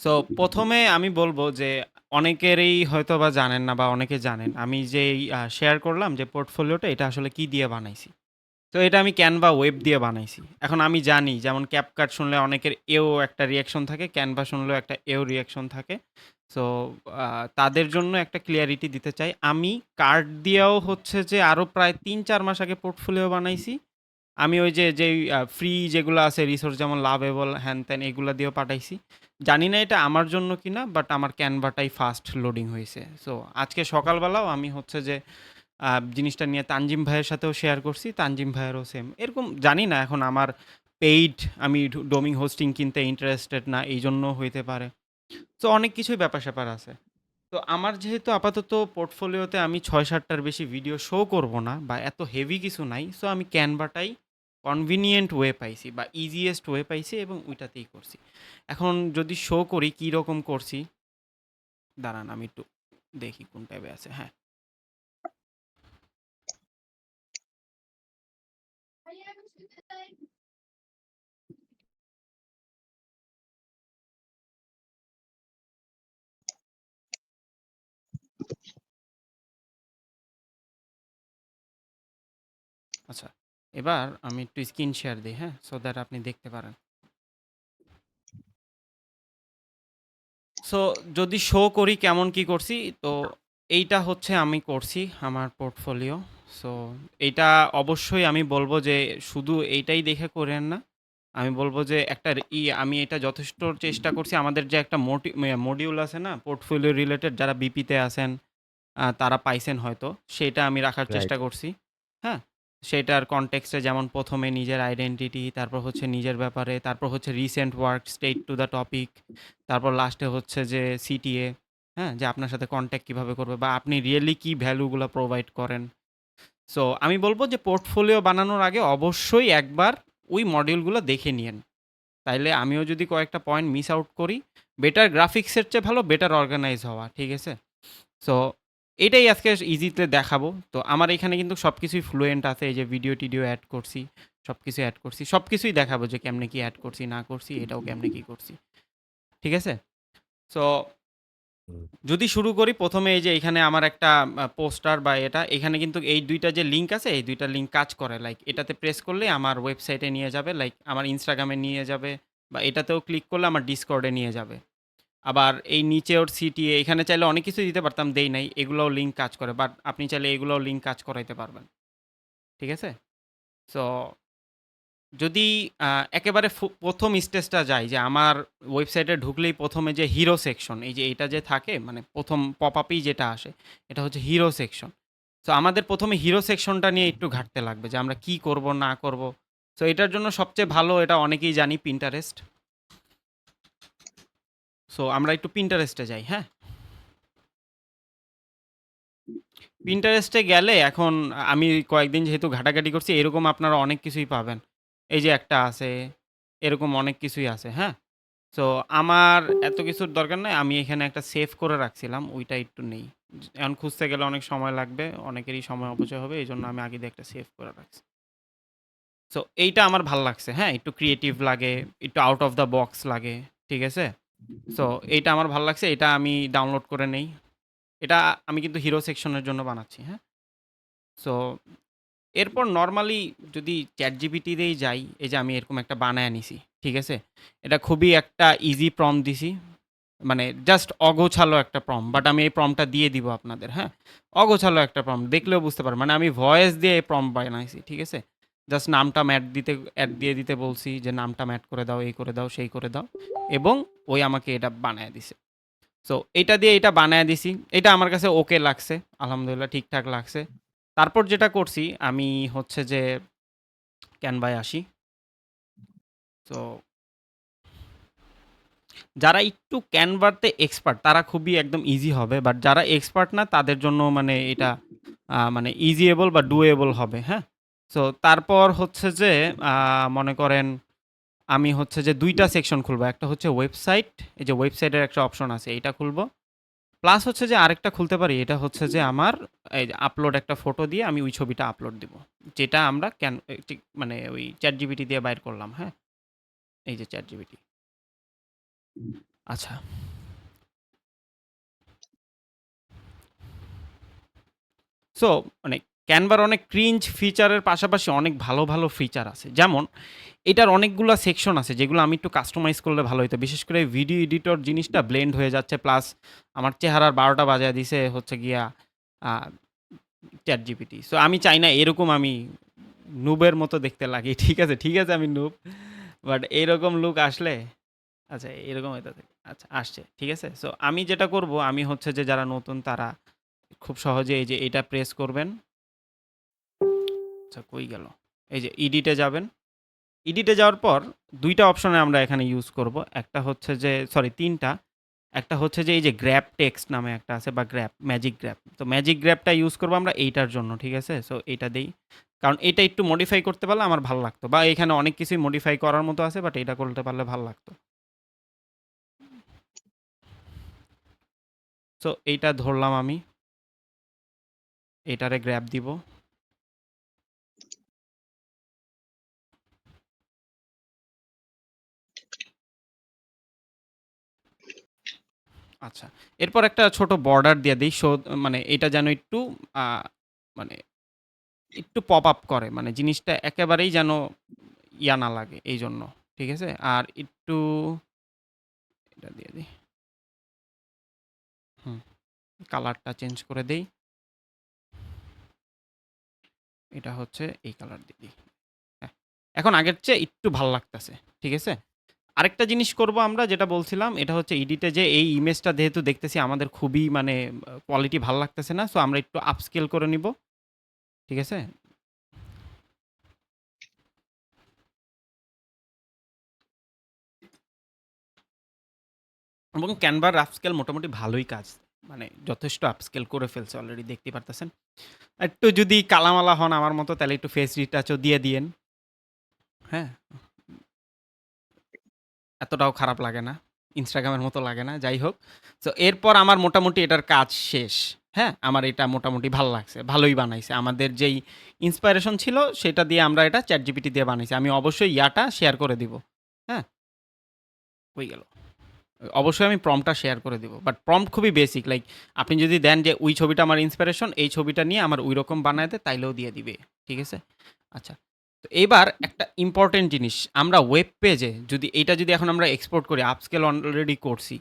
So ১ম এ আমি বলব যে অনেকেরই হয়তোবা জানেন না বা অনেকে জানেন। আমি যেই শেয়ার করলাম যে পোর্টফোলিওটা এটা আসলে কি দিয়ে বানাইছি। তো এটা আমি Canva ওয়েব দিয়ে বানাইছি। এখন আমি জানি যেমন CapCut শুনলে অনেকের এও একটা রিঅ্যাকশন থাকে, Canva শুনলেও একটা এও রিঅ্যাকশন থাকে। সো আ তাদের জন্য একটা ক্লিয়ারিটি দিতে চাই। আমি কার্ড দিয়েও হচ্ছে যে আরো প্রায় ৩-৪ মাস আগে পোর্টফোলিও বানাইছি। আমি ওই যে যেই ফ্রি যেগুলো আছে রিসোর্স যেমন লাভেবল হ্যান-ত্যান এগুলা দিয়েও পাঠাইছি। জানি না এটা আমার জন্য কিনা বাট আমার Canva টাই ফাস্ট লোডিং হইছে। সো আজকে সকালবেলাও আমি হচ্ছে যে জিনিসটা নিয়ে তানজিম ভাইয়ের সাথেও শেয়ার করছি। তানজিম ভাইয়েরও সেম। এরকম জানি না এখন আমার পেইড আমি ডোমিং হোস্টিং কিনতে ইন্টারেস্টেড না এইজন্যও হইতে পারে। সো অনেক কিছুই ব্যাপার-স্যাপার আছে। তো আমার যেহেতু আপাতত পোর্টফোলিওতে আমি ৬-৭ টার বেশি ভিডিও শো করব না বা এত হেভি কিছু নাই। সো আমি Canva টাই কনভিনিয়েন্ট ওয়ে পাইছি বা ইজিয়েস্ট ওয়ে পাইছি এবং ওইটাতেই করছি। এখন যদি শো করি কি রকম করছি, দাঁড়ান আমি একটু দেখি কোন ট্যাবে আছে। হ্যাঁ। আচ্ছা। এবার আমি একটু স্ক্রিন শেয়ার দেই, হ্যাঁ? সো দ্যাট আপনি দেখতে পারেন। সো যদি শো করি কেমন কি করছি, তো এইটা হচ্ছে আমি করছি আমার পোর্টফোলিও। সো এইটা অবশ্যই আমি বলব যে শুধু এইটাই দেখে করেন না। আমি বলব যে একটা আমি এটা যথেষ্ট চেষ্টা করছি আমাদের যে একটা মডিউল আছে না পোর্টফোলিও রিলেটেড যারা বিপিতে আছেন তারা পাইছেন হয়তো। সেটা আমি রাখার রাইট। চেষ্টা করছি। হ্যাঁ? সেটার কনটেক্সটে যেমন ১ম এ নিজের আইডেন্টিটি, তারপর হচ্ছে নিজের ব্যাপারে, তারপর হচ্ছে recent work, state to the topic, তারপর লাস্টে হচ্ছে যে সিটিএ, হ্যাঁ? যে আপনার সাথে কনট্যাক্ট কিভাবে করবে বা আপনি রিয়েলি কি ভ্যালুগুলা প্রোভাইড করেন। সো আমি বলব যে পোর্টফোলিও বানানোর আগে অবশ্যই একবার ওই মডিউলগুলো দেখে নিয়েন। তাইলে আমিও যদি কয়েকটা পয়েন্ট মিস আউট করি, বেটার গ্রাফিক্সের চেয়ে ভালো বেটার অর্গানাইজ হওয়া। ঠিক আছে? সো এটাই আজকে ইজিতে দেখাবো। তো আমার এখানে কিন্তু সবকিছুই ফ্লুয়েন্ট আছে। এই যে ভিডিও-টিডিও এড করছি। সবকিছু এড করছি। সবকিছুই দেখাবো যে কেমনে কি এড করছি না করছি, এটাও কেমনে কি করছি। ঠিক আছে? সো হুম। যদি শুরু করি ১ম এ এই যে এখানে আমার একটা পোস্টার বা এটা এখানে কিন্তু এই ২ টা যে লিঙ্ক আছে, এই ২ টা লিঙ্ক কাজ করে। লাইক এটাতে প্রেস করলেই আমার ওয়েবসাইটে নিয়ে যাবে। লাইক আমার Instagram এ নিয়ে যাবে বা এটাতেও ক্লিক করলে আমার Discord এ নিয়ে যাবে। আবার এই নিচে ওর সিটিএ এখানে চাইলে অনেক কিছুই দিতে পারতাম, দেই নাই। এগুলোও লিঙ্ক কাজ করে। বাট আপনি চাইলে এগুলোও লিঙ্ক কাজ করাইতে পারবেন। ঠিক আছে? সো যদি একেবারে ১ম স্টেজটা যাই যে আমার ওয়েবসাইটে ঢুকলেই ১ম এ যে হিরো সেকশন এই যে এটা যে থাকে মানে ১ম পপআপেই যেটা আসে এটা হচ্ছে হিরো সেকশন। সো আমাদের ১ম এ হিরো সেকশনটা নিয়ে একটু ঘাঁটতে লাগবে যে আমরা কি করব না করব। সো এটার জন্য সবচেয়ে ভালো এটা অনেকেই জানি Pinterest। সো আমরা একটু Pinterest এ যাই, হ্যাঁ? Pinterest এ গেলে এখন আমি কয়েকদিন যেহেতু ঘাটাঘাটি করছি এরকম আপনারা অনেক কিছুই পাবেন। এই যে একটা আছে, এরকম অনেক কিছুই আছে, হ্যাঁ? সো আমার এত কিছুর দরকার নাই। আমি এখানে একটা সেভ করে রাখছিলাম। ওইটা একটু নেই। এখন খুঁজতে গেলে অনেক সময় লাগবে। অনেকেরই সময় অপচয় হবে। এজন্য আমি আগে দিয়ে একটা সেভ করে রাখছি। সো এইটা আমার ভাল লাগছে, হ্যাঁ? একটু ক্রিয়েটিভ লাগে, একটু আউট অফ দ্য বক্স লাগে। ঠিক আছে? সো এইটা আমার ভাল লাগছে। এটা আমি ডাউনলোড করে নেই। এটা আমি কিন্তু হিরো সেকশনের জন্য বানাচ্ছি, হ্যাঁ? সো এরপর নরমালি যদি ChatGPT দিয়েই যাই, এই যে আমি এরকম একটা বানায়া নিছি। ঠিক আছে? এটা খুবই একটা ইজি প্রম্পট দিছি। মানে জাস্ট অগোছালো একটা প্রম্পট। বাট আমি এই প্রম্পটটা দিয়ে দিব আপনাদের, হ্যাঁ? অগোছালো একটা প্রম্পট। দেখলেও বুঝতে পারবেন। মানে আমি ভয়েস দিয়ে এই প্রম্পট বানাইছি। ঠিক আছে? জাস্ট নামটা এড দিয়ে দিতে বলছি যে নামটা এড করে দাও, এই করে দাও, সেই করে দাও। এবং ওই আমাকে এটা বানায়া দিছে। সো এইটা দিয়ে এটা বানায়া দিছি। এটা আমার কাছে ওকে লাগছে। আলহামদুলিল্লাহ ঠিকঠাক লাগছে। তারপর যেটা করছি আমি হচ্ছে যে ক্যানভায় আসি। সো যারা একটু ক্যানভাতে এক্সপার্ট তারা খুবই একদম ইজি হবে। বাট যারা এক্সপার্ট না তাদের জন্য মানে এটা মানে ইজিয়েবল বা ডুয়েবল হবে, হ্যাঁ? সো তারপর হচ্ছে যে মনে করেন আমি হচ্ছে যে ২ টা সেকশন খুলবো। একটা হচ্ছে ওয়েবসাইট, এই যে ওয়েবসাইটের একটা অপশন আছে এইটা খুলবো। প্লাস হচ্ছে যে আরেকটা খুলতে পারি এটা হচ্ছে যে আমার এই যে আপলোড একটা ফটো দিয়ে আমি ওই ছবিটা আপলোড দিব। যেটা আমরা ঠিক মানে ওই ChatGPT দিয়ে বাইর করলাম, হ্যাঁ? এই যে ChatGPT। আচ্ছা। সো মানে ক্যানভার অনেক ক্রিঞ্জ ফিচারের পাশাপাশি অনেক ভালো, ভালো ফিচার আছে। যেমন এটার অনেকগুলা সেকশন আছে যেগুলো আমি একটু কাস্টমাইজ করলে ভালো হইতো। বিশেষ করে ভিডিও এডিটর জিনিসটা ব্লেন্ড হয়ে যাচ্ছে প্লাস আমার চেহারার ১২টা বাজায় দিছে হচ্ছে গিয়া আ ChatGPT। সো আমি চাই না এরকম আমি নুবের মতো দেখতে লাগি। ঠিক আছে, ঠিক আছে আমি নুব। বাট এরকম লুক আসলে আচ্ছা এরকম হইতাছে। আচ্ছা আসছে। ঠিক আছে? সো আমি যেটা করব আমি হচ্ছে যে যারা নতুন তারা খুব সহজে এই যে এটা প্রেস করবেন। আচ্ছা কই গেল? এই যে এডিটে যাবেন। এডিটে যাওয়ার পর ২ টা অপশনে আমরা এখানে ইউজ করব। একটা হচ্ছে যে সরি ৩ টা। একটা হচ্ছে যে এই যে গ্র্যাব টেক্সট নামে একটা আছে বা গ্র্যাব, ম্যাজিক গ্র্যাব। তো ম্যাজিক গ্র্যাবটা ইউজ করব আমরা এইটার জন্য, ঠিক আছে? সো এইটা দেই। কারণ এটা একটু মডিফাই করতে পারলে আমার ভাল লাগতো। বা এখানে অনেক কিছুই মডিফাই করার মতো আছে বাট এটা করতে পারলে ভাল লাগতো। সো এইটা ধরলাম আমি। এটারে গ্র্যাব দিব। আচ্ছা। এরপর একটা ছোট বর্ডার দিয়ে দেই। সো মানে এটা যেন একটু আ মানে একটু পপ আপ করে। মানে জিনিসটা একেবারেই যেন ইয়া না লাগে এইজন্য। ঠিক আছে? আর একটু এটা দিয়ে দেই। হুম, কালারটা চেঞ্জ করে দেই। এটা হচ্ছে এই কালার দিয়ে দিই। হ্যাঁ। এখন আগের চেয়ে একটু ভাল লাগতেছে। ঠিক আছে? আরেকটা জিনিস করব আমরা যেটা বলছিলাম এটা হচ্ছে এডিটে যে এই ইমেজটা যেহেতু দেখতেছি আমাদের খুবই মানে কোয়ালিটি ভাল লাগতেছে না। সো আমরা একটু আপস্কেল করে নিব। ঠিক আছে? এবং ক্যানভার আপস্কেল মোটামুটি ভালোই কাজ। মানে যথেষ্ট আপস্কেল করে ফেলছে অলরেডি দেখতেই পারতেছেন। একটু যদি কালামালা হন আমার মতো তাহলে একটু ফেস রিটাচও দিয়ে দিয়েন। হ্যাঁ? এতটাও খারাপ লাগে না। Instagram এর মতো লাগে না। যাই হোক। সো এরপর আমার মোটামুটি এটার কাজ শেষ। হ্যাঁ? আমার এটা মোটামুটি ভাল লাগছে। ভালোই বানাইছে। আমাদের যেই ইন্সপাইরেশন ছিল সেটা দিয়ে আমরা এটা ChatGPT দিয়ে বানাইছি। আমি অবশ্যই ইয়াটা শেয়ার করে দিব। হ্যাঁ? হয়ে গেল। অবশ্যই আমি প্রম্পটটা শেয়ার করে দিব। বাট প্রম্পট খুবই বেসিক। লাইক আপনি যদি দেন যে ওই ছবিটা আমার ইন্সপিরেশন, এই ছবিটা নিয়ে আমার ঐরকম বানায় দে, তাইলেও দিয়ে দিবে। ঠিক আছে? আচ্ছা। তো এইবার একটা ইম্পোর্টেন্ট জিনিস। আমরা ওয়েব পেজে যদি এইটা যদি এখন আমরা এক্সপোর্ট করি, আপস্কেল অলরেডি করছি।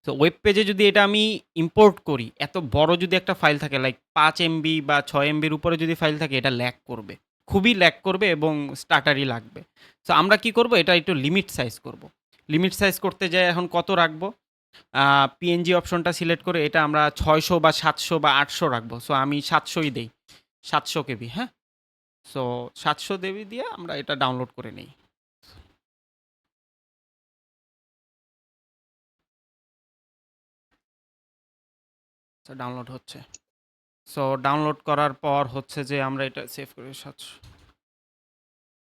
তো ওয়েব পেজে যদি এটা আমি ইম্পোর্ট করি, এত বড় যদি একটা ফাইল থাকে লাইক ৫ এমবি বা ৬ এমবির উপরে যদি ফাইল থাকে এটা ল্যাগ করবে। খুবই ল্যাগ করবে এবং স্টাটারই লাগবে। সো আমরা কি করব? এটা একটু লিমিট সাইজ করব। লিমিট সাইজ করতে যাই এখন কত রাখবো? পিএনজি অপশনটা সিলেক্ট করে এটা আমরা ৬০০ বা ৭০০ বা ৮০০ রাখবো। সো আমি ৭০০ই দেই। ৭০০ কেবি, হ্যাঁ? সো ৭০০ দেবী দিয়ে আমরা এটা ডাউনলোড করে নেই। আচ্ছা ডাউনলোড হচ্ছে। সো ডাউনলোড করার পর হচ্ছে যে আমরা এটা সেভ করে ৭০০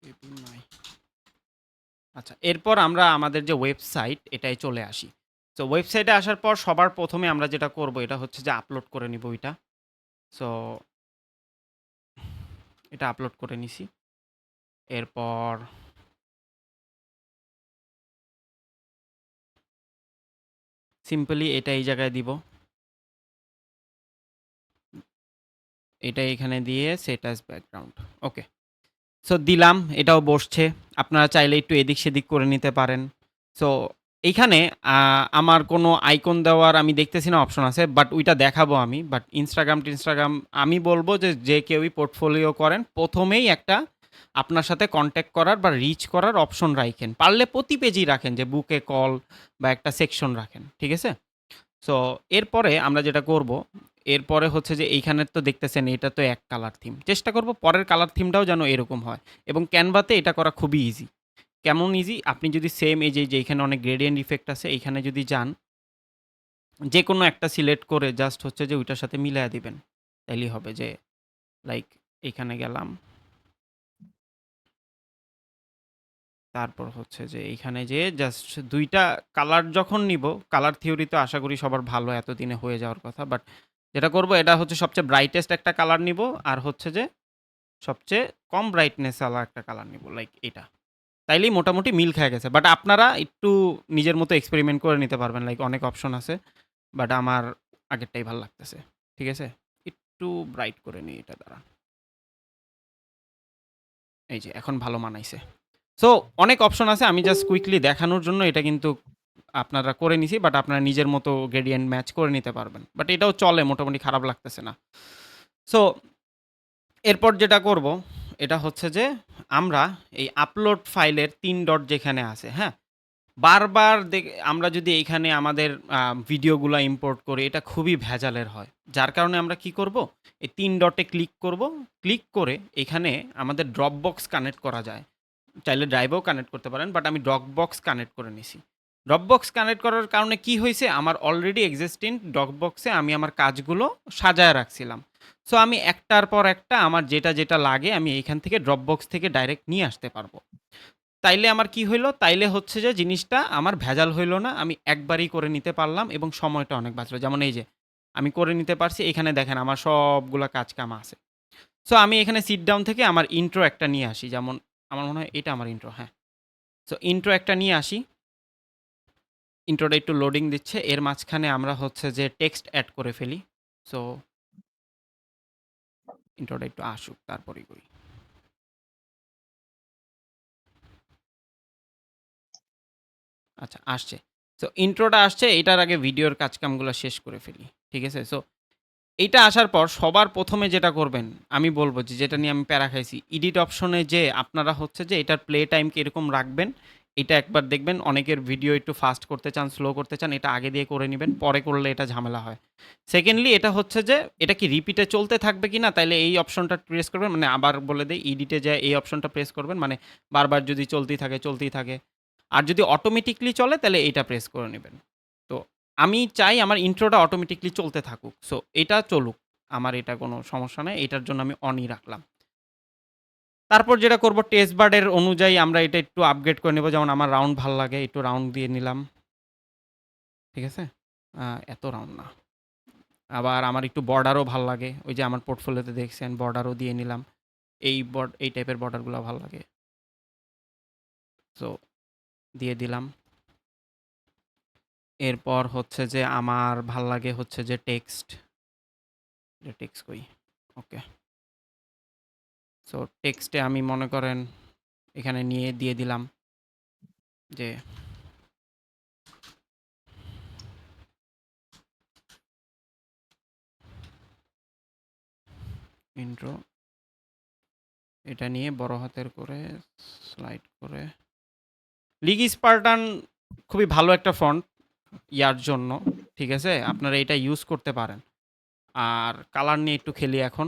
কেবি নাই। আচ্ছা এরপর আমরা আমাদের যে ওয়েবসাইট এটায় চলে আসি। সো ওয়েবসাইটে আসার পর সবার ১ম এ আমরা যেটা করব এটা হচ্ছে যে আপলোড করে নিব ওইটা। সো এটা আপলোড করে নিছি। এরপর সিম্পলি এটা এই জায়গায় দিব। এটা এখানে দিয়ে সেট অ্যাজ ব্যাকগ্রাউন্ড। ওকে। সো দিলাম, এটাও বসছে। আপনারা চাইলে একটু এদিক সেদিক করে নিতে পারেন। সো এইখানে আমার কোনো আইকন দেওয়ার আমি দেখতেছি না অপশন আছে। বাট ওইটা দেখাবো আমি। বাট Instagram আমি বলব যে, যে কেউই পোর্টফোলিও করেন ১ম এই একটা আপনার সাথে কনট্যাক্ট করার বা রিচ করার অপশন রাইখেন। পারলে প্রতি পেজেই রাখেন যে বুকে কল বা একটা সেকশন রাখেন। ঠিক আছে? সো এরপরে আমরা যেটা করব, এরপরে হচ্ছে যে এইখানের তো দেখতেছেন এটা তো এক কালার থিম। চেষ্টা করব পরের কালার থিমটাও যেন এরকম হয় এবং ক্যানভাতে এটা করা খুবই ইজি। কেমন ইজি? আপনি যদি সেম এই যে এইখানে অনেক গ্রেডিয়েন্ট ইফেক্ট আছে, এইখানে যদি যান, যেকোনো একটা সিলেক্ট করে জাস্ট হচ্ছে যে ওইটার সাথে মিলায়া দিবেন। তাইলেই হবে যে লাইক এইখানে গেলাম। তারপর হচ্ছে যে এইখানে যেয়ে জাস্ট ২ টা কালার যখন নিব, কালার থিওরি তো আশা করি সবার ভালো এতদিনে হয়ে যাওয়ার কথা। বাট যেটা করব এটা হচ্ছে সবচেয়ে ব্রাইটেস্ট একটা কালার নিব আর হচ্ছে যে সবচেয়ে কম ব্রাইটনেস ওয়ালা একটা কালার নিব লাইক এটা। তাইলেই মোটামুটি মিল খেয়ে গেছে। বাট আপনারা একটু নিজের মতো এক্সপেরিমেন্ট করে নিতে পারবেন। লাইক অনেক অপশন আছে। বাট আমার আগেরটাই ভাল লাগতেছে। ঠিক আছে? একটু ব্রাইট করে নিই এটা দ্বারা। এই যে এখন ভালো মানাইছে। সো অনেক অপশন আছে। আমি জাস্ট কুইকলি দেখানোর জন্য এটা কিন্তু আপনারা করে নিছি। বাট আপনারা নিজের মতো গ্রেডিয়েন্ট ম্যাচ করে নিতে পারবেন। বাট এটাও চলে, মোটামুটি খারাপ লাগতেছে না। সো এরপর যেটা করব এটা হচ্ছে যে আমরা এই আপলোড ফাইলের ৩ ডট যেখানে আছে, হ্যাঁ? বারবার আমরা যদি এইখানে আমাদের ভিডিওগুলা ইম্পোর্ট করি, এটা খুবই ভেজালের হয়। যার কারণে আমরা কি করব? এই ৩ ডটে ক্লিক করব। ক্লিক করে এখানে আমাদের Dropbox কানেক্ট করা যায়। চাইলে ড্রাইভেও কানেক্ট করতে পারেন, বাট আমি Dropbox কানেক্ট করে নিছি। Dropbox কানেক্ট করার কারণে কি হইছে? আমার অলরেডি এক্সিস্টিং Dropbox এ আমি আমার কাজগুলো সাজায় রাখছিলাম। সো আমি একটার পর একটা আমার যেটা লাগে আমি এইখান থেকে Dropbox থেকে ডাইরেক্ট নিয়ে আসতে পারবো। তাইলে আমার কি হইলো? তাইলে হচ্ছে যে জিনিসটা আমার ভেজাল হইল না। আমি একবারেই করে নিতে পারলাম এবং সময়টা অনেক বাঁচলো। যেমন এই যে আমি করে নিতে পারছি। এখানে দেখেন আমার সবগুলা কাজ-কাম আছে। সো আমি এখানে সিট ডাউন থেকে আমার ইন্ট্রো একটা নিয়ে আসি। যেমন আমার মনে হয় এটা আমার ইন্ট্রো, হ্যাঁ। সো ইন্ট্রো একটা নিয়ে আসি। ইন্ট্রোটা একটু লোডিং দিচ্ছে। এর মাঝখানে আমরা হচ্ছে যে টেক্সট এড করে ফেলি। সো ইন্ট্রোটা একটু আসুক, তারপরেই করি। আচ্ছা, আসছে। সো ইন্ট্রোটা আসছে। এটার আগে ভিডিওর কাজ-কামগুলা শেষ করে ফেলি। ঠিক আছে? সো এইটা আসার পর সবার ১ম এ যেটা করবেন, আমি বলব যে যেটা নিয়ে আমি প্যারা খাইছি, এডিট অপশনে যেয়ে আপনারা হচ্ছে যে এটার প্লে টাইম কিরকম রাখবেন, এটা একবার দেখবেন। অনেকের ভিডিও একটু ফাস্ট করতে চান, স্লো করতে চান, এটা আগে দিয়ে করে নিবেন। পরে করলে এটা ঝামেলা হয়। সেকেন্ডলি এটা হচ্ছে যে এটা কি রিপিটে চলতে থাকবে কিনা, তাইলে এই অপশনটা প্রেস করবেন। মানে আবার বলে দেই, এডিটে যেয়ে এই অপশনটা প্রেস করবেন। মানে বারবার যদি চলতেই থাকে, চলতেই থাকে। আর যদি অটোমেটিক্যালি চলে তাহলে এইটা প্রেস করে নিবেন। তো আমি চাই আমার ইন্ট্রোটা অটোমেটিক্যালি চলতে থাকুক। সো এটা চলুক। আমার এটা কোনো সমস্যা নাই। এটার জন্য আমি অনই রাখলাম। তারপর যেটা করব, টেস্ট বারের অনুযায়ী আমরা এটা একটু আপগ্রেড করে নেব। যেমন আমার রাউন্ড ভাল লাগে, একটু রাউন্ড দিয়ে নিলাম। ঠিক আছে? আ এত রাউন্ড না। আবার আমার একটু বর্ডারও ভাল লাগে। ওই যে আমার পোর্টফোলিওতে দেখছেন বর্ডারও দিয়ে নিলাম। এই টাইপের বর্ডারগুলা ভাল লাগে। সো দিয়ে দিলাম। এরপর হচ্ছে যে আমার ভাল লাগে হচ্ছে যে টেক্সট। টেক্সট কই? ওকে। সো টেক্সটে আমি মনে করেন এখানে নিয়ে দিয়ে দিলাম যে ইন্ট্রো, এটা নিয়ে বড় হাতের করে স্লাইড করে লিগ স্পার্টান খুবই ভালো একটা ফন্ট ইয়ার জন্য। ঠিক আছে? আপনারা এটা ইউজ করতে পারেন। আর কালার নিয়ে একটু খেলি এখন।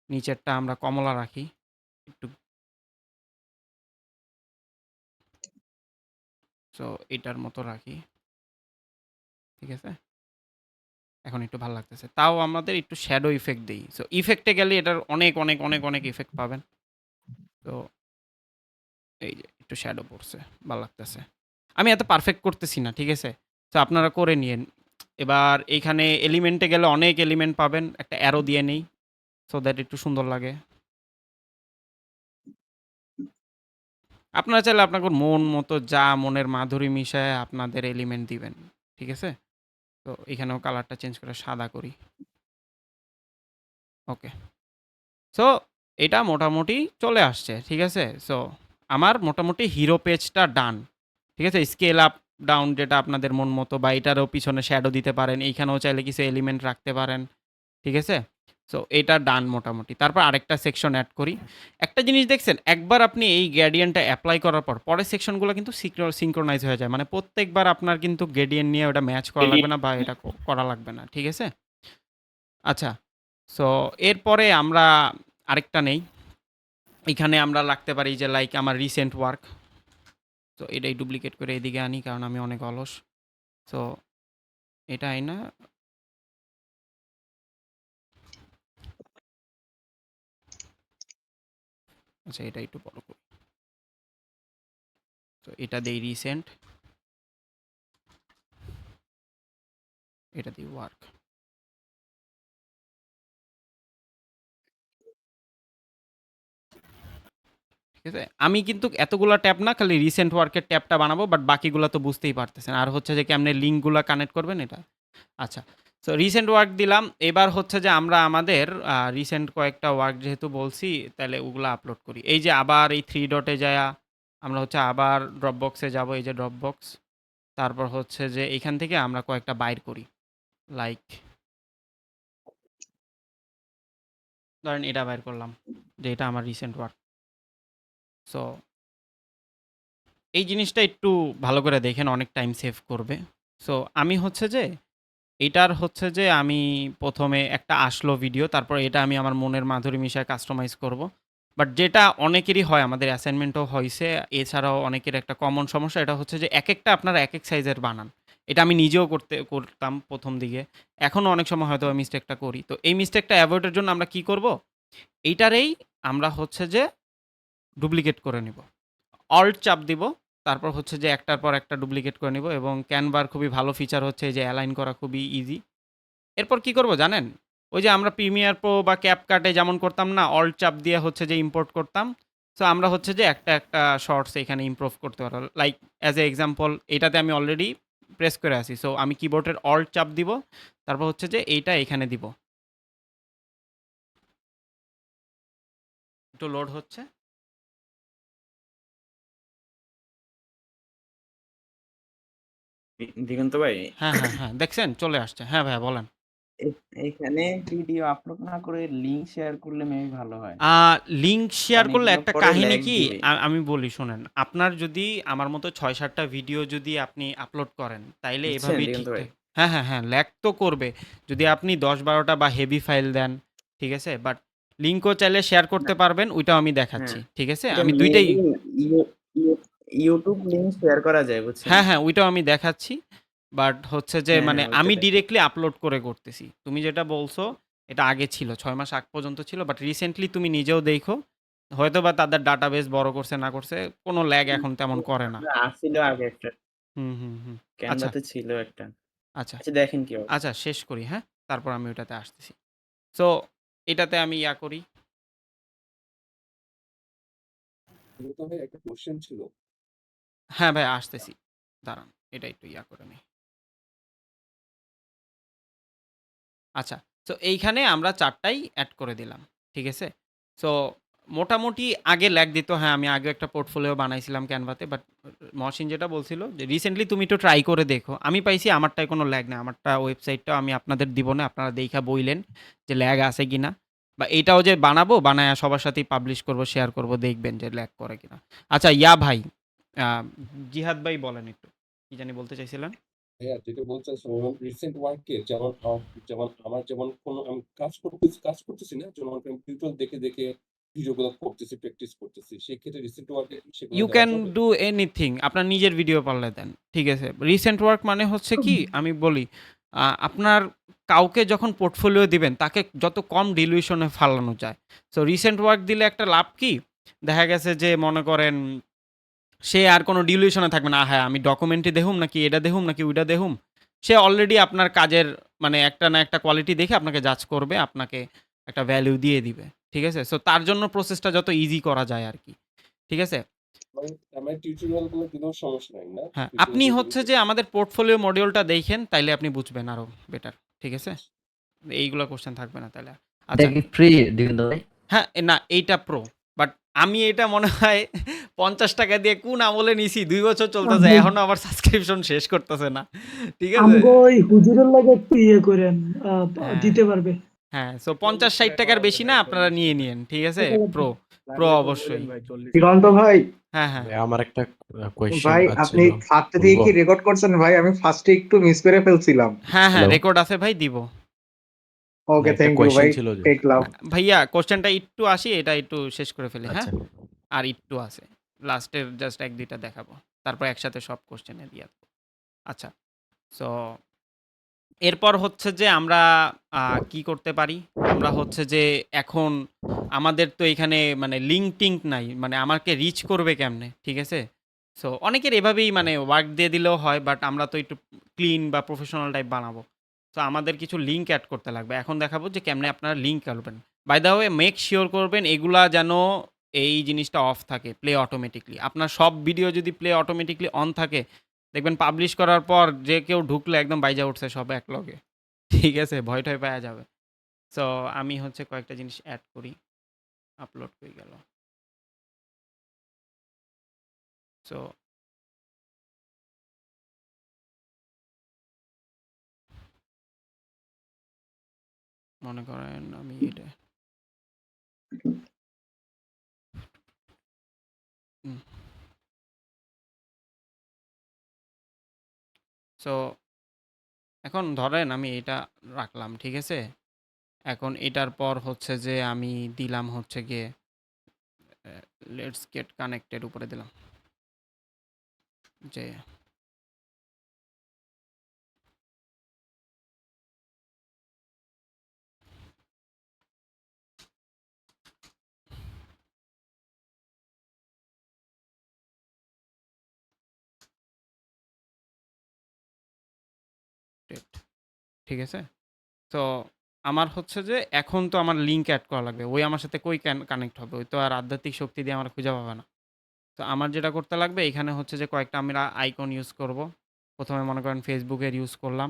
নিচেরটা আমরা কমলা রাখি। একটু সো এটার মতো রাখি। ঠিক আছে? এখন একটু ভাল লাগতেছে। তাও আমাদের একটু শ্যাডো ইফেক্ট দেই। সো ইফেক্টে গেলে এটার অনেক ইফেক্ট পাবেন। তো এই যে একটু শ্যাডো পড়ছে। ভাল লাগতেছে। আমি এত পারফেক্ট করতেছি না। ঠিক আছে? তো আপনারা করে নিয়েন। এবার এইখানে এলিমেন্টে গেলে অনেক এলিমেন্ট পাবেন। একটা অ্যারো দিয়ে নেই। সো দ্যাট একটু সুন্দর লাগে। আপনারা চাইলে আপনাদের মন মতো যা মনের মাধুরী মিশায়ে আপনাদের এলিমেন্ট দিবেন। ঠিক আছে? তো এখানেও কালারটা চেঞ্জ করে সাদা করি। ওকে। সো এটা মোটামুটি চলে আসছে। ঠিক আছে? সো আমার মোটামুটি হিরো পেজটা ডান। ঠিক আছে? স্কেল আপ, ডাউন যেটা আপনাদের মন মতো, বা এটারও পিছনে শ্যাডো দিতে পারেন। এইখানেও চাইলে কিছু এলিমেন্ট রাখতে পারেন। ঠিক আছে? সো এটা ডান মোটামুটি। তারপর আরেকটা সেকশন এড করি। একটা জিনিস দেখছেন, একবার আপনি এই গ্রেডিয়েন্টটা এপ্লাই করার পর পরের সেকশনগুলো কিন্তু সিঙ্ক্রোনাইজ হয়ে যায়। মানে প্রত্যেকবার আপনার কিন্তু গ্রেডিয়েন্ট নিয়ে ওটা ম্যাচ করা লাগবে না, বা এটা করা লাগবে না। ঠিক আছে? আচ্ছা। সো এরপরে আমরা আরেকটা নেই। এখানে আমরা রাখতে পারি যে লাইক আমার রিসেন্ট ওয়ার্ক। তো এটাই ডুপ্লিকেট করে এদিকে আনি, কারণ আমি অনেক অলস। সো এটা আইনা আচ্ছা, এটা একটু বড় করি। তো এটা দেই রিসেন্ট, এটা দিই ওয়ার্ক। ঠিক আছে? আমি কিন্তু এতগুলা ট্যাব না, খালি রিসেন্ট ওয়ার্কের ট্যাবটা বানাবো, বাট বাকিগুলা তো বুঝতেই পারতেছেন। আর হচ্ছে যে কেমনে লিঙ্কগুলা কানেক্ট করবেন এটা। আচ্ছা। সো রিসেন্ট ওয়ার্ক দিলাম। এবার হচ্ছে যে আমরা আমাদের রিসেন্ট কয়েকটা ওয়ার্ক যেহেতু বলছি, তাহলে ওগুলা আপলোড করি। এই যে আবার এই 3 ডটে যায়া আমরা হচ্ছে আবার ড্রপবক্সে যাবো, এই যে ড্রপবক্স। তারপর হচ্ছে যে এইখান থেকে আমরা কয়েকটা বাইর করি। লাইক ধরেন এটা বাইর করলাম, যে এটা আমার রিসেন্ট ওয়ার্ক। সো এই জিনিসটা একটু ভালো করে দেখেন, অনেক টাইম সেভ করবে। সো আমি হচ্ছে যে এটার হচ্ছে যে আমি প্রথমে একটা আসলো ভিডিও, তারপর এটা আমি আমার মনের মাধুরী মিশায় কাস্টমাইজ করব। বাট যেটা অনেকেরই হয়, আমাদের অ্যাসাইনমেন্টও হয়েছে, এছাড়াও অনেকের একটা কমন সমস্যা, এটা হচ্ছে যে এক একটা আপনারা এক এক সাইজের বানান। এটা আমি নিজেও করতাম প্রথম দিকে, এখনও অনেক সময় হয়তো মিস্টেকটা করি। তো এই মিস্টেকটা অ্যাভয়েডের জন্য আমরা কি করব, এইটারেই আমরা হচ্ছে যে ডুপ্লিকেট করে নিব। অল্ট চাপ দিব, তারপর হচ্ছে যে একটার পর একটা ডুপ্লিকেট করে নিব। এবং ক্যানভার খুবই ভালো ফিচার হচ্ছে যে অ্যালাইন করা খুবই ইজি। এরপর কি করব জানেন, ওই যে আমরা প্রিমিয়ার প্রো বা ক্যাপকাটে যেমন করতাম না, অল্ট চাপ দিয়ে হচ্ছে যে ইম্পোর্ট করতাম। সো আমরা হচ্ছে যে একটা একটা শর্টস এখানে ইমপ্রুভ করতে পারবো। লাইক অ্যাজ এ এক্সাম্পল, এটাতে আমি অলরেডি প্রেস করে আছি। সো আমি কিবোর্ডের অল্ট চাপ দিব, তারপর হচ্ছে যে এইটা এখানে দিব। একটু লোড হচ্ছে। দিগন্ত ভাই, হ্যাঁ হ্যাঁ হ্যাঁ, দেখছেন চলে আসছে। হ্যাঁ ভাইয়া বলেন। এখানে ভিডিও আপলোড না করে লিংক শেয়ার করলে মেবি ভালো হয়। লিঙ্ক শেয়ার কারণ করলে এগুলো একটা পরে কাহিনী ল্যাগ কি, দিবে। আমি বলি শোনেন, আপনার যদি আমার মতো 6-7টা ভিডিও যদি আপনি আপলোড করেন, তাইলে বুঝছেন এভাবেই দিগন্ত ভাই? ঠিকঠাক। হ্যাঁ হ্যাঁ হ্যাঁ, ল্যাগ তো করবে যদি আপনি 10-12টা বা হেভি ফাইল দেন, ঠিক আছে? বাট লিঙ্কও চাইলে শেয়ার না, করতে পারবেন, ওইটাও আমি দেখাচ্ছি, হ্যাঁ, ঠিক আছে? এটা আমি দুইটাই। মেবি ইউটিউব লিংক শেয়ার করা যায়, বুঝছেন? হ্যাঁ হ্যাঁ, ওইটাও আমি দেখাচ্ছি। বাট হচ্ছে যে হ্যাঁ, মানে হ্যাঁ, ওইটা আমি দেখেন। ডিরেক্টলি আপলোড করে করতেছি। তুমি যেটা বলছো এটা আগে ছিল, 6 মাস আগ পর্যন্ত ছিল, বাট রিসেন্টলি তুমি নিজেও দেখো, হয়তো বা তাদের ডাটাবেস বড় করছে না করছে, কোনো ল্যাগ এখন তেমন করে না। আসছিল আগে একটা, হুম হুম হুম। আচ্ছা ক্যানভাতে ছিল একটা। আচ্ছা আচ্ছা, দেখেন কি অবস্থা। আচ্ছা, শেষ করি হ্যাঁ, তারপর আমি ওইটাতে আসতেছি। সো এটাতে আমি ইয়া করি। তো ভাই একটা কোশ্চেন ছিল। হ্যাঁ ভাই আসতেছি, দাঁড়ান, এটা একটু ইয়া করে নিই। আচ্ছা, সো এইখানে আমরা 4টাই অ্যাড করে দিলাম। ঠিক আছে? সো মোটামুটি আগে ল্যাগ দিত। হ্যাঁ, আমি আগে একটা পোর্টফোলিও বানাইছিলাম ক্যানভাতে, বাট মহসিন যেটা বলছিল যে রিসেন্টলি তুমি একটু ট্রাই করে দেখো। আমি পাইছি আমারটায় কোনো ল্যাগ নাই। আমারটা ওয়েবসাইটটাও আমি আপনাদের দিব না। আপনারা দেইখা বইলেন যে ল্যাগ আছে কিনা। বা এইটাও যে বানাবো, বানায়া সবার সাথেই পাবলিশ করব, শেয়ার করব, দেখবেন যে ল্যাগ করে কিনা। আচ্ছা ইয়া ভাই, আ জিহাদ ভাই বলেন একটু। কি জানি বলতে চাইছিলেন? হ্যাঁ, যেটা বলছেন রিসেন্ট ওয়ার্কে যেমন যেমন আমার যেমন কোনো আমি কাজ করতেছি না, যেমন আমি টিউটোরিয়াল দেখে দেখে ভিডিওগুলো করতেছি, প্র্যাকটিস করতেছি। সেক্ষেত্রে রিসেন্ট ওয়ার্কে সেগুলো ইউ দেওয়া ক্যান যাবে? ডু এনিথিং, আপনার নিজের ভিডিও পারলে দেন, ঠিক আছে? রিসেন্ট ওয়ার্ক মানে হচ্ছে কি, আমি বলি, আপনার কাউকে যখন পোর্টফোলিও দিবেন তাকে যত কম ডিলিউশনে ফালানো যায়। সো রিসেন্ট ওয়ার্ক দিলে একটা লাভ কি, দেখা গেছে যে মনে করেন সে আর কোনো ডিলিউশনে থাকবে না, হ্যাঁ আমি ডকুমেন্টই দেহুম নাকি এটা দেহুম নাকি ওইটা দেহুম। সে অলরেডি আপনার কাজের মানে একটা না একটা কোয়ালিটি দেখে আপনাকে জাজ করবে, আপনাকে একটা ভ্যালু দিয়ে দিবে, ঠিক আছে? সো তার জন্য প্রসেসটা যত ইজি করা যায় আর কি, ঠিক আছে? মানে আমার টিউটোরিয়াল গুলো দিলেও সমস্যা নাই না? হ্যাঁ, টিউটোরিয়াল আপনি গুলো হচ্ছে যে আমাদের পোর্টফোলিও মডিউলটা দেখেন, তাইলে আপনি বুঝবেন আরো বেটার। ঠিক আছে? এইগুলা কোশ্চেন থাকবে না তাইলে। এটা আচ্ছা, কি ফ্রি দিগন্ত ভাই? হ্যাঁ, না এইটা প্রো। বাট আমি এটা মনে হয় ৳৫০ দিয়ে কোন আমলে নিছি, ২ বছর চলতেছে। আমগো এখনো আমার সাবস্ক্রিপশন শেষ করতেছে না। ঠিক আছে? আমগো ওই হুজুরের লাগে একটু ইয়ে করেন, হ্যাঁ, দিতে পারবে। হ্যাঁ। সো ৳৫০-৬০ র বেশি না, আপনারা নিয়ে নিয়েন। ঠিক আছে? প্রো, প্রো লাগলে তো বললেন অবশ্যই। ভাই, 40 দিগন্ত ভাই, হ্যাঁ, হ্যাঁ। ভাই আমার একটা কোয়েশ্চেন ভাই আপনি ছিল, ফার্স্টে দিয়ে বলবো? কি রেকর্ড করছেন ভাই? আমি ফার্স্টে একটু মিস করে ফেলছিলাম। হ্যাঁ, হ্যাঁ, হ্যালো, রেকর্ড আছে ভাই, দিব। ওকে, একটা থ্যাংক ইউ কোয়েশ্চেন ভাই, ছিল যে, টেক লাভ। ভাইয়া কোশ্চেনটা একটু আসি, এটা একটু শেষ করে ফেলি, হ্যাঁ? আচ্ছা আর একটু আছে। লাস্টের জাস্ট ১-২টা দেখাবো। তারপর একসাথে সব কোশ্চেনে দিয়া দেব। আচ্ছা। সো এরপর হচ্ছে যে আমরা কি করতে পারি? আমরা হচ্ছে যে এখন আমাদের তো এখানে মানে লিঙ্ক-টিঙ্ক নাই। মানে আমাকে রিচ করবে কেমনে? ঠিক আছে? সো অনেকের এভাবেই মানে ওয়ার্ক দিয়ে দিলেও হয়, বাট আমরা তো একটু ক্লিন বা প্রফেশনাল টাইপ বানাবো। সো আমাদের কিছু লিঙ্ক এড করতে লাগবে। এখন দেখাবো যে কেমনে আপনারা লিঙ্ক করবেন। By the way make sure করবেন এগুলা যেন এই জিনিসটা অফ থাকে প্লে অটোমেটিকলি। আপনার সব ভিডিও যদি প্লে অটোমেটিকলি অন থাকে, দেখবেন পাবলিশ করার পর যে কেউ ঢুকলে একদম বাইজা উঠছে সব একলগে। ঠিক আছে? ভয়-টয় পাওয়া যাবে। সো আমি হচ্ছে কয়েকটা জিনিস এড করি। আপলোড হয়ে গেল। সো মনে করেন আমি এটা হুম। সো এখন ধরেন আমি এটা রাখলাম, ঠিক আছে? এখন এটার পর হচ্ছে যে আমি দিলাম হচ্ছে গিয়ে লেটস গেট কানেক্টেড উপরে দিলাম। যে ঠিক আছে? তো আমার হচ্ছে যে এখন তো আমার লিঙ্ক এড করা লাগবে। ওই আমার সাথে কই কানেক্ট হবে? ওই তো আর আধ্যাত্মিক শক্তি দিয়ে আমার খুঁজে পাবে না। তো আমার যেটা করতে লাগবে এখানে হচ্ছে যে কয়েকটা আমরা আইকন ইউজ করব। ১ম এ মনে করেন Facebook এর ইউজ করলাম।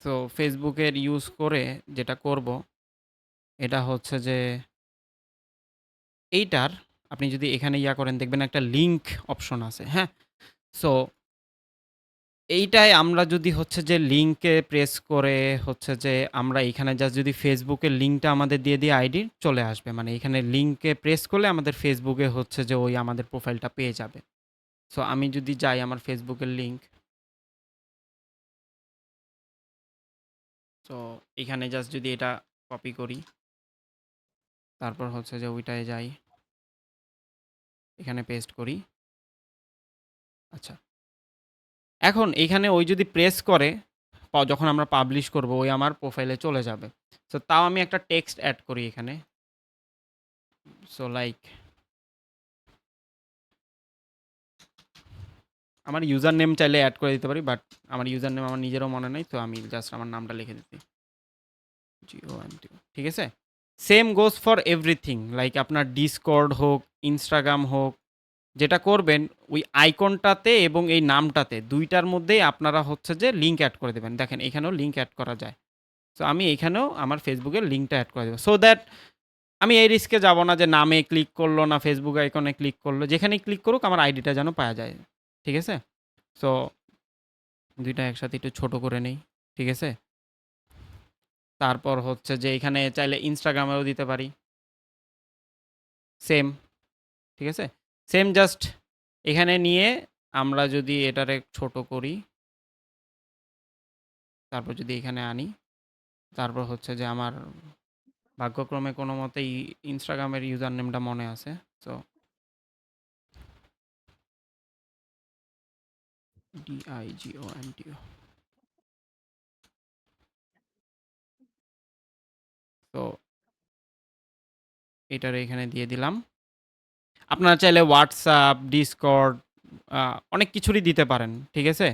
তো Facebook এর ইউজ করে যেটা করব, এটা হচ্ছে যে এইটার আপনি যদি এখানে ইয়া করেন দেখবেন একটা লিঙ্ক অপশন আছে, হ্যাঁ? সো এইটায় আমরা যদি হচ্ছে যে লিঙ্কে প্রেস করে হচ্ছে যে আমরা এখানে জাস্ট যদি ফেসবুকের লিঙ্কটা আমাদের দিয়ে দিয়ে আইডির চলে আসবে। মানে এখানে লিঙ্কে প্রেস করলে আমাদের ফেসবুকে হচ্ছে যে ওই আমাদের প্রোফাইলটা পেয়ে যাবে। সো আমি যদি যাই আমার ফেসবুকের লিঙ্ক, সো এখানে জাস্ট যদি এটা কপি করি, তারপর হচ্ছে যে ওইটায় যাই, এখানে পেস্ট করি। আচ্ছা, এখন এখানে ওই যদি প্রেস করে যখন আমরা পাবলিশ করব ওই আমার প্রোফাইলে চলে যাবে। সো তাও আমি একটা টেক্সট অ্যাড করি এখানে। সো লাইক আমার ইউজার নেম চাইলে অ্যাড করে দিতে পারি, বাট আমার ইউজার নেম আমার নিজেরও মনে নেই, তো আমি জাস্ট আমার নামটা লিখে দিচ্ছি GONT। ঠিক আছে? Same goes for everything, like আপনার ডিসকর্ড হোক, ইনস্টাগ্রাম হোক, যেটা করবেন ওই আইকনটাতে এবং এই নামটাতে দুইটার মধ্যেই আপনারা হচ্ছে যে লিঙ্ক অ্যাড করে দেবেন। দেখেন এখানেও লিঙ্ক অ্যাড করা যায়। সো আমি এখানেও আমার ফেসবুকের লিঙ্কটা অ্যাড করে দেবো, সো দ্যাট আমি এই রিস্কে যাব না যে নামে ক্লিক করলো না ফেসবুক আইকনে ক্লিক করলো, যেখানেই ক্লিক করুক আমার আইডিটা যেন পাওয়া যায়। ঠিক আছে? সো দুইটা একসাথে একটু ছোট করে নেই। ঠিক আছে? তারপর হচ্ছে যে এখানে চাইলে ইনস্টাগ্রামেও দিতে পারি। সেম। ঠিক আছে? সেম জাস্ট এখানে নিয়ে আমরা যদি এটারে ছোট করি, তারপর যদি এখানে আনি, তারপর হচ্ছে যে আমার ভাগ্যক্রমে কোনো মতেই ইনস্টাগ্রামের ইউজার নেমটা মনে আছে। So DIGONTO। তো এটারে এখানে দিয়ে দিলাম। আপনারা চাইলে হোয়াটসঅ্যাপ, ডিসকর্ড অনেক কিছুরই দিতে পারেন। ঠিক আছে?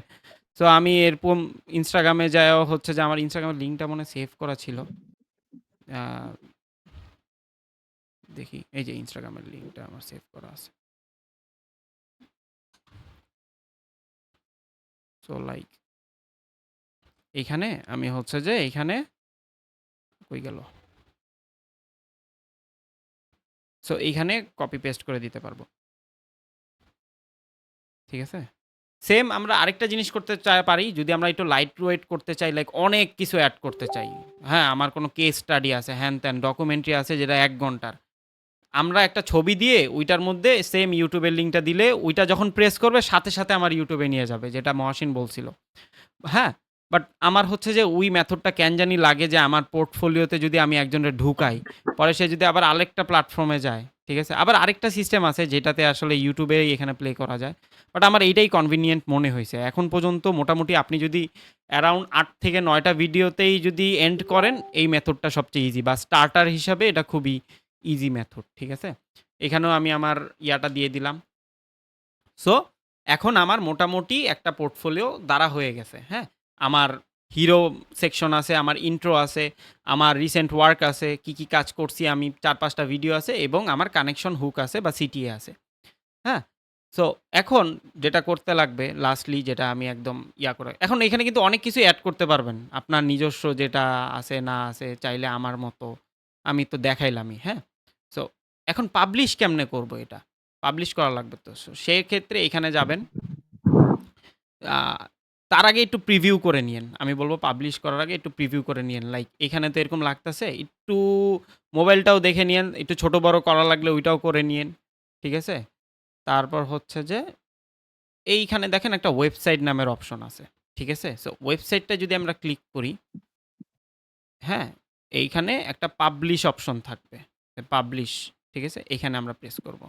সো আমি এরকম ইনস্টাগ্রামে যাইও হচ্ছে যে আমার ইনস্টাগ্রামের লিঙ্কটা মনে হয় সেভ করা ছিল। আ দেখি এই যে ইনস্টাগ্রামের লিঙ্কটা আমার সেভ করা আছে। সো লাইক এইখানে আমি হচ্ছে যে এইখানে কই গেল? সো এইখানে কপি পেস্ট করে দিতে পারবো। ঠিক আছে? সেম আমরা আরেকটা জিনিস করতে পারি, যদি আমরা একটু লাইট ওয়েট করতে চাই, লাইক অনেক কিছু অ্যাড করতে চাই। হ্যাঁ, আমার কোনো কেস স্টাডি আছে, হ্যান-ত্যান ডকুমেন্টারি আছে যেটা ১ ঘন্টার। আমরা একটা ছবি দিয়ে ওইটার মধ্যে সেম ইউটিউবের লিঙ্কটা দিলে ওইটা যখন প্রেস করবে সাথে, সাথে আমার ইউটিউবে নিয়ে যাবে, যেটা মহাসিন বলছিল। হ্যাঁ? বাট আমার হচ্ছে যে ওই মেথডটা কেন জানি লাগে যে আমার পোর্টফোলিওতে যদি আমি একজনের ঢুকাই, পরে সে যদি আবার আরেকটা প্ল্যাটফর্মে যায়, ঠিক আছে? আবার আরেকটা সিস্টেম আছে যেটাতে আসলে ইউটিউবেই এখানে প্লে করা যায়। বাট আমার এইটাই কনভিনিয়েন্ট মনে হইছে। এখন পর্যন্ত মোটামুটি আপনি যদি অ্যারাউন্ড ৮ থেকে ৯ টা ভিডিওতেই যদি এন্ড করেন, এই মেথডটা সবচেয়ে ইজি, বা স্টার্টার হিসাবে এটা খুবই ইজি মেথড। ঠিক আছে? এখানেও আমি আমার ইয়াটা দিয়ে দিলাম। সো এখন আমার মোটামুটি একটা পোর্টফোলিও দ্বারা হয়ে গেছে। হ্যাঁ? আমার হিরো সেকশন আছে, আমার ইন্ট্রো আছে, আমার রিসেন্ট ওয়ার্ক আছে, কি কাজ করছি আমি ৪-৫টা ভিডিও আছে এবং আমার কানেকশন হুক আছে বা সিটিএ আছে। হ্যাঁ? সো এখন যেটা করতে লাগবে লাস্টলি যেটা আমি একদম করে এখন এখানে কিন্তু অনেক কিছুই এড করতে পারবেন। আপনার নিজস্ব যেটা আছে না আছে চাইলে আমার মতো আমি তো দেখাইলামই, হ্যাঁ? সো এখন পাবলিশ কেমনে করব এটা? পাবলিশ করা লাগবে তো। সো সেক্ষেত্রে এখানে যাবেন। আ তার আগে একটু প্রিভিউ করে নিয়েন। আমি বলব পাবলিশ করার আগে একটু প্রিভিউ করে নিয়েন। লাইক এখানে তো এরকম লাগতেছে, একটু মোবাইলটাও দেখে নিয়েন। একটু ছোট বড় করা লাগলে ওইটাও করে নিয়েন। ঠিক আছে? তারপর হচ্ছে যে এইখানে দেখেন একটা ওয়েবসাইট নামের অপশন আছে। ঠিক আছে? সো ওয়েবসাইটটা যদি আমরা ক্লিক করি, হ্যাঁ? এইখানে একটা পাবলিশ অপশন থাকবে। পাবলিশ, ঠিক আছে? এখানে আমরা প্রেস করব।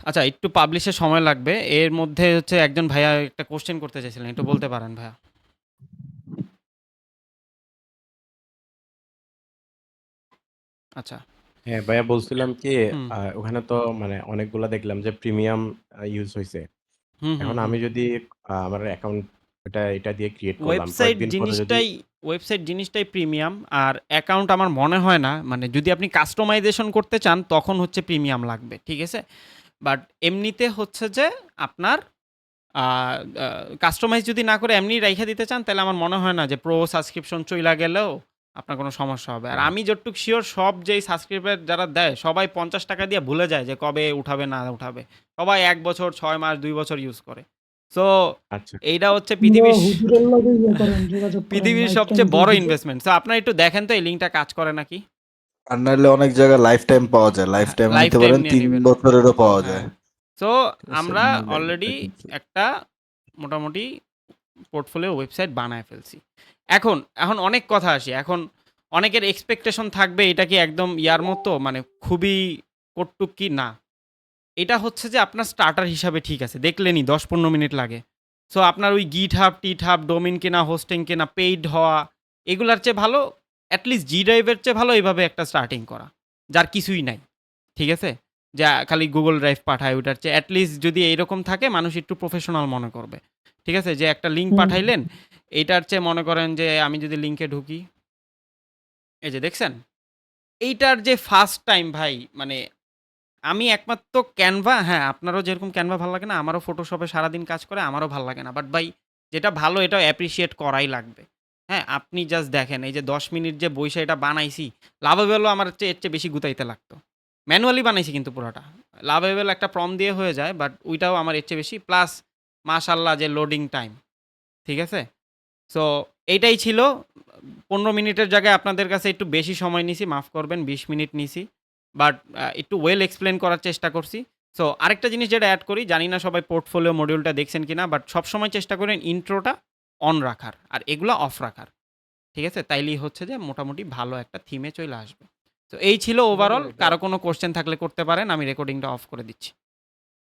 আচ্ছা, একটু পাবলিশে সময় লাগবে। এর মধ্যে হচ্ছে একজন ভাইয়া একটা কোয়েশ্চেন করতে চাইছিলেন। একটু বলতে পারেন ভাইয়া? আচ্ছা। হ্যাঁ, ভাইয়া বলছিলাম কি হুম। ওখানে তো মানে অনেকগুলা দেখলাম যে প্রিমিয়াম ইউজ হইছে। হুম, হুম, এখন হুম। আমি যদি আমার অ্যাকাউন্ট এটা দিয়ে ক্রিয়েট করলাম। কয়েকদিন পরে যদি ওয়েবসাইট জিনিসটাই প্রিমিয়াম। আর অ্যাকাউন্ট আমার মনে হয় না, মানে যদি আপনি কাস্টমাইজেশন করতে চান তখন হচ্ছে প্রিমিয়াম লাগবে। ঠিক আছে? বাট এমনিতে হচ্ছে যে আপনার আ আ কাস্টমাইজ যদি না করে এমনি রাইখা দিতে চান তাহলে আমার মনে হয় না যে প্রো সাবস্ক্রিপশন চইলা গেলেও আপনার কোনো সমস্যা হবে। আর হ্যাঁ, আমি যতটুক সিওর সব যেই সাবস্ক্রাইবার যারা দেয় সবাই ৳৫০ দিয়ে ভুলে যায় যে কবে উঠাবে না উঠাবে। সবাই ১ বছর, ৬ মাস, ২ বছর ইউজ করে। সো আচ্ছা। এইটা হচ্ছে কিংবা হুজুরের লগে করেন, যোগাযোগ করেন, পৃথিবীর লাইফ টাইম সবচেয়ে দিয়ে বড় দিবে। ইনভেস্টমেন্ট। সো আপনারা একটু দেখেন তো এই লিঙ্কটা কাজ করে নাকি? আর নাহলে অনেক জায়গায় লাইফ টাইম পাওয়া যায়, লাইফ হ্যাঁ, টাইম লাইফ নিতে টাইম পারেন, নিয়ে 3 নিবেন। বছরেরও পাওয়া যায়। হ্যাঁ। সো ঠিক আছে, আমরা নিলে অলরেডি দেখেন। একটা মোটামুটি পোর্টফোলিও ওয়েবসাইট বানায় ফেলছি। এখন অনেক কথা আসে। এখন অনেকের এক্সপেকটেশন থাকবে এটা কি একদম ইয়ার মতো মানে খুবই কটুক কি না। এটা হচ্ছে যে আপনার স্টার্টার হিসাবে ঠিক আছে। দেখলেনই ১০-১৫ মিনিট লাগে। সো আপনার ওই GitHub, টিটহাব, ডোমেইন কেনা, হোস্টিং কেনা, পেইড হওয়া এগুলার চেয়ে ভালো এটলিস্ট G Drive এর চেয়ে ভালো এভাবে একটা স্টার্টিং করা। যার কিছুই নাই। ঠিক আছে? যা খালি Google Drive পাঠায় ওটার চেয়ে এটলিস্ট যদি এইরকম থাকে মানুষ একটু প্রফেশনাল মনে করবে। ঠিক আছে? যে একটা লিঙ্ক হুম। পাঠাইলেন, এইটার চেয়ে মনে করেন যে আমি যদি লিঙ্কে ঢুকি, এই যে দেখছেন? এইটার যে ফার্স্ট টাইম ভাই মানে আমি একমাত্র Canva, হ্যাঁ, আপনারও যেরকম Canva ভাল লাগে না, আমারও Photoshop এ সারাদিন কাজ করে, আমারও ভাল লাগে না। বাট ভাই যেটা ভালো এটাও অ্যাপ্রিশিয়েট করাই লাগবে। হ্যাঁ? আপনি জাস্ট দেখেন এই যে ১০ মিনিট যে বইসা এটা বানাইছি, লাভেবলও আমার চেয়ে এর চেয়ে বেশি গুতাইতে লাগতো। ম্যানুয়ালি বানাইছি কিন্তু পুরাটা। লাভেবল একটা প্রম্পট দিয়ে হয়ে যায় বাট ওইটাও আমার এর চেয়ে বেশি। প্লাস মাশাআল্লাহ যে লোডিং টাইম। ঠিক আছে? সো এইটাই ছিল। ১৫ মিনিটের জায়গায় আপনাদের কাছে একটু বেশি সময় নিছি, মাফ করবেন ২০ মিনিট নিছি। বাট একটু ওয়েল এক্সপ্লেইন করার চেষ্টা করছি। সো আরেকটা জিনিস যেটা এড করি, জানি না সবাই পোর্টফোলিও মডিউলটা দেখছেন কিনা, বাট সবসময় চেষ্টা করেন ইন্ট্রোটা অন রাখার আর এগুলা অফ রাখার। ঠিক আছে? তাইলেই হচ্ছে যে মোটামুটি ভালো একটা থিমে চইলা আসবে। তো এই ছিল ওভারঅল। কারো কোনো কোয়েশ্চেন থাকলে করতে পারেন। আমি রেকর্ডিংটা অফ করে দিচ্ছি।